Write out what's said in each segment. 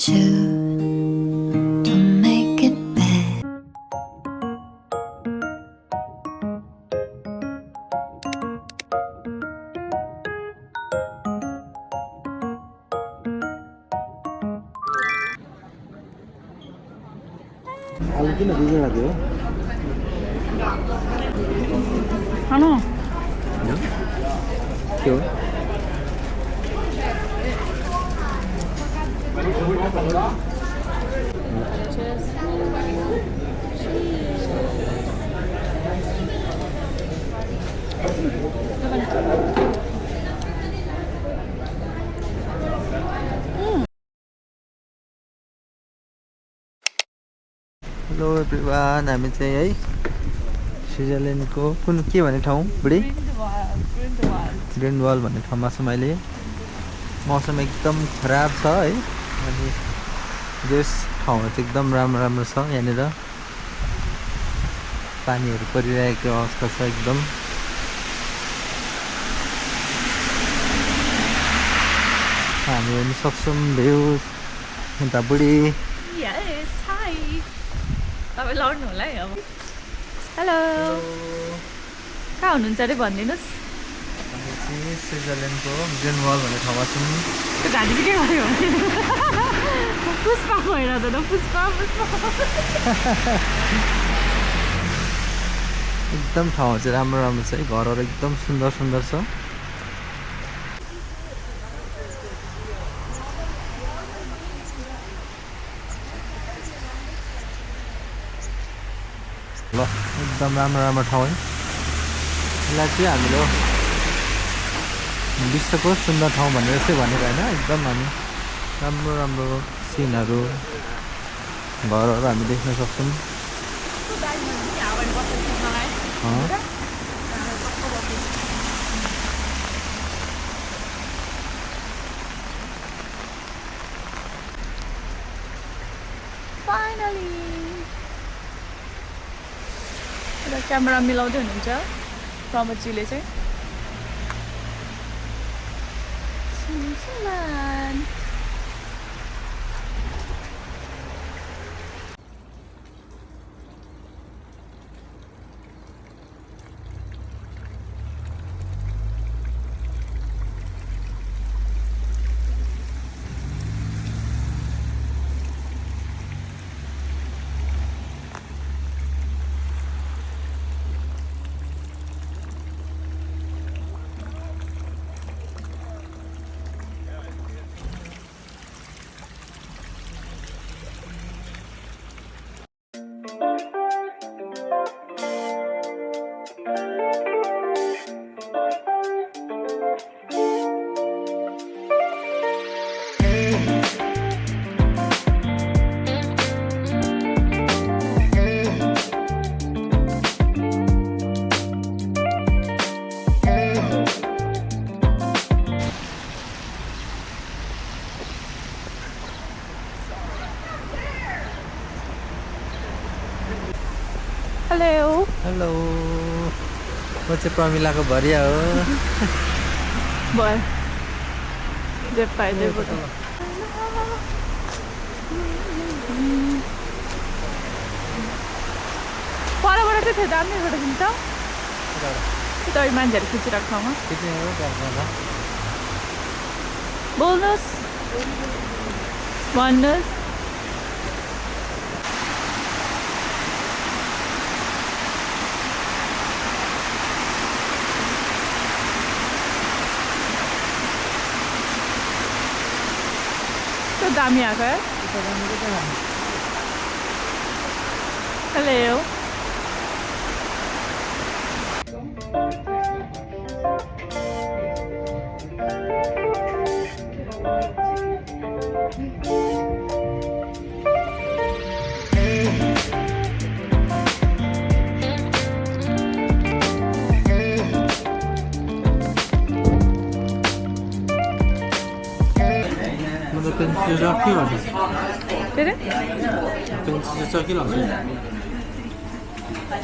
to make it bad. आलु किन दुईजना लाग्यो खानु के हो हेलो एभ्रिवान हामी चाहिँ है स्विजरल्यान्डको कुन के भन्ने ठाउँ बुढी ग्रिन्डवाल भन्ने ठाउँमा छौँ अहिले मौसम एकदम खराब छ है अनि यस ठाउँमा चाहिँ एकदम राम्रो राम्रो छ यहाँनिर पानीहरू परिरहेको अवस्था छ एकदम हामी हेर्न सक्छौँ भ्यू अन्त बुढी तपाईँ लड्नु होला है अब हेलो कहाँ हुनुहुन्छ अरे भनिदिनुहोस् हामी चाहिँ स्विजरल्यान्डको ग्रिन्डवाल भन्ने ठाउँमा छौँ त्यो घाँटी चाहिँ के गर्यो पुष्पा भइरहँदो न पुष्पा एकदम ठाउँ चाहिँ राम्रो राम्रो छ है घरहरू एकदम सुन्दर सुन्दर छ ल एकदम राम्रो राम्रो ठाउँ है यसलाई चाहिँ हामीले विश्वको सुन्दर ठाउँ भनेर चाहिँ भनेको होइन एकदम हामी राम्रो राम्रो सिनहरू घरहरू हामी देख्न सक्छौँ फाइनली एउटा क्यामेरा मिलाउँदै हुनुहुन्छ प्रमोदजीले चाहिँ हेलो हेलो म चाहिँ प्रमिलाको भरिया हो भयो जे पायो जे बोल्नु परबाट चाहिँ थियो दामीबाट खिच्छ त्यो त मान्छेहरू खिचिरहेको ठाउँमा बोल्नुहोस् भन्नुहोस् दामी आएको है हेलो के भन्छ के अरे पेन्सिल चाहिँ के लाग्छ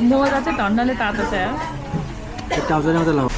मोजा चाहिँ धन्नले तातो छ यार ट्राउजर मात्रै लगाऊ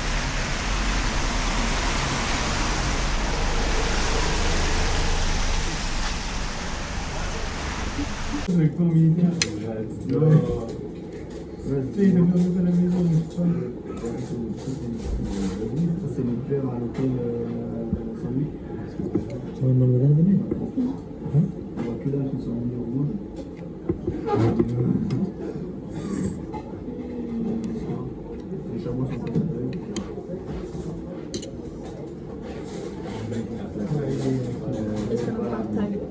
It's gonna part time.